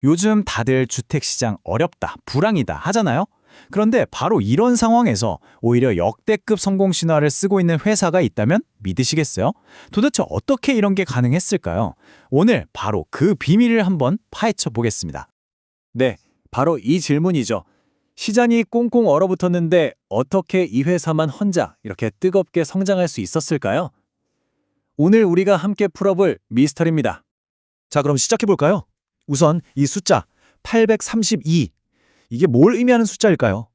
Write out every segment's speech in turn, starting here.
요즘 다들 주택시장 어렵다, 불황이다 하잖아요? 그런데 바로 이런 상황에서 오히려 역대급 성공 신화를 쓰고 있는 회사가 있다면 믿으시겠어요? 도대체 어떻게 이런 게 가능했을까요? 오늘 바로 그 비밀을 한번 파헤쳐 보겠습니다. 네, 바로 이 질문이죠. 시장이 꽁꽁 얼어붙었는데 어떻게 이 회사만 혼자 이렇게 뜨겁게 성장할 수 있었을까요? 오늘 우리가 함께 풀어볼 미스터리입니다. 자, 그럼 시작해 볼까요? 우선 이 숫자 832. 이게 뭘 의미하는 숫자일까요?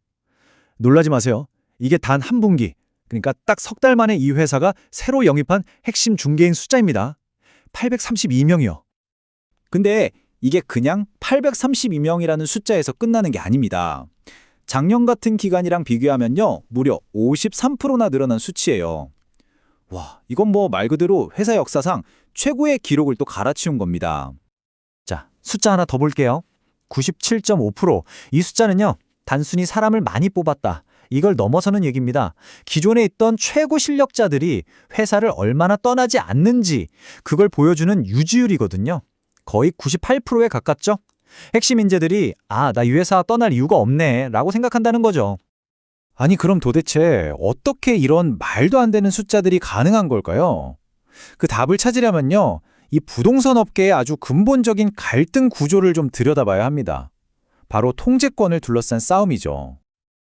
놀라지 마세요. 이게 단 한 분기, 그러니까 딱 석 달 만에 이 회사가 새로 영입한 핵심 중개인 숫자입니다. 832명이요. 근데 이게 그냥 832명이라는 숫자에서 끝나는 게 아닙니다. 작년 같은 기간이랑 비교하면요, 무려 53%나 늘어난 수치예요. 와, 이건 뭐 말 그대로 회사 역사상 최고의 기록을 또 갈아치운 겁니다. 자, 숫자 하나 더 볼게요. 97.5%. 이 숫자는요, 단순히 사람을 많이 뽑았다, 이걸 넘어서는 얘기입니다. 기존에 있던 최고 실력자들이 회사를 얼마나 떠나지 않는지 그걸 보여주는 유지율이거든요. 거의 98%에 가깝죠? 핵심 인재들이 나 이 회사 떠날 이유가 없네 라고 생각한다는 거죠. 아니, 그럼 도대체 어떻게 이런 말도 안 되는 숫자들이 가능한 걸까요? 그 답을 찾으려면요, 이 부동산 업계의 아주 근본적인 갈등 구조를 좀 들여다봐야 합니다. 바로 통제권을 둘러싼 싸움이죠.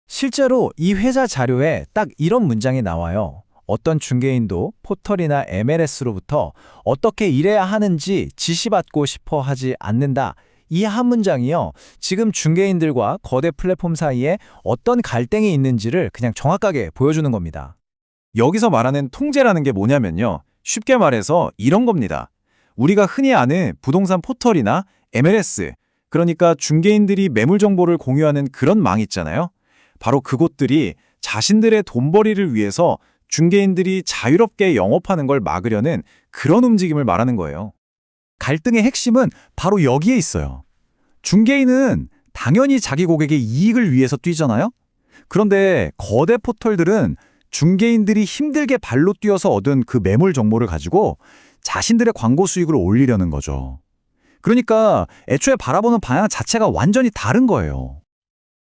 실제로 이 회사 자료에 딱 이런 문장이 나와요. 어떤 중개인도 포털이나 MLS로부터 어떻게 일해야 하는지 지시받고 싶어 하지 않는다. 이 한 문장이요, 지금 중개인들과 거대 플랫폼 사이에 어떤 갈등이 있는지를 그냥 정확하게 보여주는 겁니다. 여기서 말하는 통제라는 게 뭐냐면요, 쉽게 말해서 이런 겁니다. 우리가 흔히 아는 부동산 포털이나 MLS, 그러니까 중개인들이 매물 정보를 공유하는 그런 망 있잖아요. 바로 그곳들이 자신들의 돈벌이를 위해서 중개인들이 자유롭게 영업하는 걸 막으려는 그런 움직임을 말하는 거예요. 갈등의 핵심은 바로 여기에 있어요. 중개인은 당연히 자기 고객의 이익을 위해서 뛰잖아요. 그런데 거대 포털들은 중개인들이 힘들게 발로 뛰어서 얻은 그 매물 정보를 가지고 자신들의 광고 수익을 올리려는 거죠. 그러니까 애초에 바라보는 방향 자체가 완전히 다른 거예요.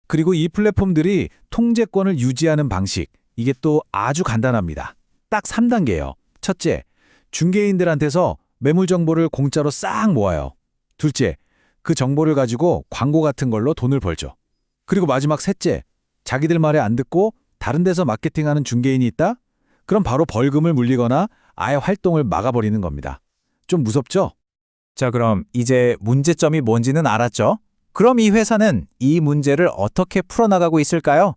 그리고 이 플랫폼들이 통제권을 유지하는 방식, 이게 또 아주 간단합니다. 딱 3단계예요. 첫째, 중개인들한테서 매물 정보를 공짜로 싹 모아요. 둘째, 그 정보를 가지고 광고 같은 걸로 돈을 벌죠. 그리고 마지막 셋째, 자기들 말에 안 듣고 다른 데서 마케팅하는 중개인이 있다? 그럼 바로 벌금을 물리거나 아예 활동을 막아버리는 겁니다. 좀 무섭죠? 자, 그럼 이제 문제점이 뭔지는 알았죠? 그럼 이 회사는 이 문제를 어떻게 풀어나가고 있을까요?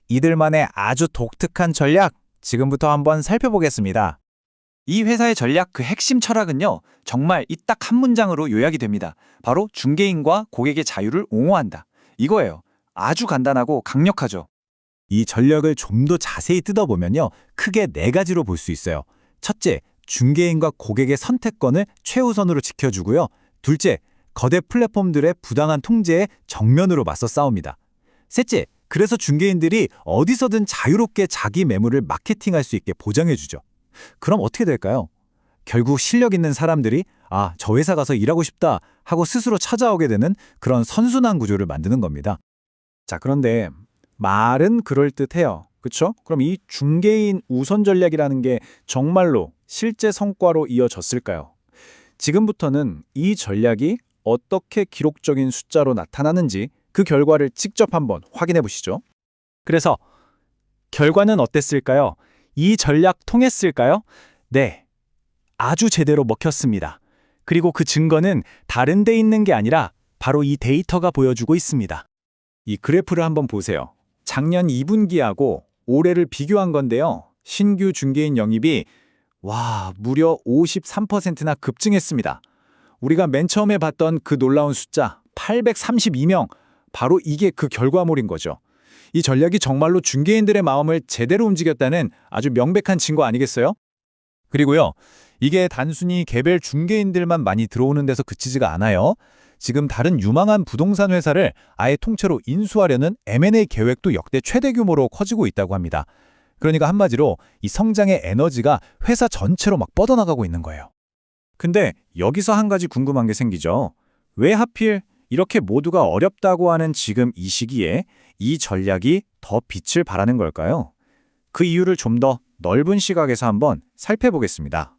이들만의 아주 독특한 전략, 지금부터 한번 살펴보겠습니다. 이 회사의 전략 그 핵심 철학은요, 정말 이 딱 한 문장으로 요약이 됩니다. 바로 중개인과 고객의 자유를 옹호한다. 이거예요. 아주 간단하고 강력하죠. 이 전략을 좀 더 자세히 뜯어보면요, 크게 네 가지로 볼 수 있어요. 첫째, 중개인과 고객의 선택권을 최우선으로 지켜주고요. 둘째, 거대 플랫폼들의 부당한 통제에 정면으로 맞서 싸웁니다. 셋째, 그래서 중개인들이 어디서든 자유롭게 자기 매물을 마케팅할 수 있게 보장해주죠. 그럼 어떻게 될까요? 결국 실력 있는 사람들이 저 회사 가서 일하고 싶다 하고 스스로 찾아오게 되는 그런 선순환 구조를 만드는 겁니다. 자, 그런데 말은 그럴듯해요. 그렇죠? 그럼 이 중개인 우선 전략이라는 게 정말로 실제 성과로 이어졌을까요? 지금부터는 이 전략이 어떻게 기록적인 숫자로 나타나는지 그 결과를 직접 한번 확인해 보시죠. 그래서 결과는 어땠을까요? 이 전략 통했을까요? 네, 아주 제대로 먹혔습니다. 그리고 그 증거는 다른 데 있는 게 아니라 바로 이 데이터가 보여주고 있습니다. 이 그래프를 한번 보세요. 작년 2분기하고 올해를 비교한 건데요. 신규 중개인 영입이 무려 53%나 급증했습니다. 우리가 맨 처음에 봤던 그 놀라운 숫자 832명, 바로 이게 그 결과물인 거죠. 이 전략이 정말로 중개인들의 마음을 제대로 움직였다는 아주 명백한 증거 아니겠어요? 그리고요, 이게 단순히 개별 중개인들만 많이 들어오는 데서 그치지가 않아요. 지금 다른 유망한 부동산 회사를 아예 통째로 인수하려는 M&A 계획도 역대 최대 규모로 커지고 있다고 합니다. 그러니까 한마디로 이 성장의 에너지가 회사 전체로 막 뻗어나가고 있는 거예요. 근데 여기서 한 가지 궁금한 게 생기죠. 왜 하필 이렇게 모두가 어렵다고 하는 지금 이 시기에 이 전략이 더 빛을 발하는 걸까요? 그 이유를 좀 더 넓은 시각에서 한번 살펴보겠습니다.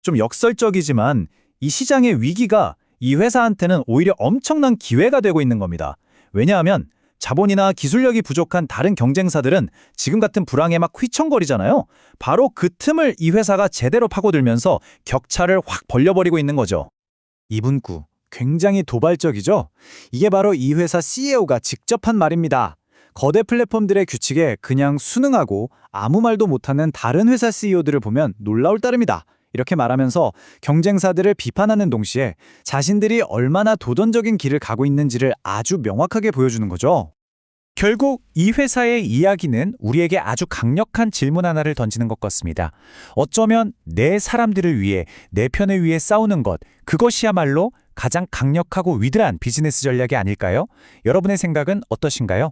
좀 역설적이지만 이 시장의 위기가 이 회사한테는 오히려 엄청난 기회가 되고 있는 겁니다. 왜냐하면 자본이나 기술력이 부족한 다른 경쟁사들은 지금 같은 불황에 막 휘청거리잖아요. 바로 그 틈을 이 회사가 제대로 파고들면서 격차를 확 벌려버리고 있는 거죠. 이분구, 굉장히 도발적이죠? 이게 바로 이 회사 CEO가 직접 한 말입니다. 거대 플랫폼들의 규칙에 그냥 순응하고 아무 말도 못하는 다른 회사 CEO들을 보면 놀라울 따름이다. 이렇게 말하면서 경쟁사들을 비판하는 동시에 자신들이 얼마나 도전적인 길을 가고 있는지를 아주 명확하게 보여주는 거죠. 결국 이 회사의 이야기는 우리에게 아주 강력한 질문 하나를 던지는 것 같습니다. 어쩌면 내 사람들을 위해, 내 편을 위해 싸우는 것, 그것이야말로 가장 강력하고 위대한 비즈니스 전략이 아닐까요? 여러분의 생각은 어떠신가요?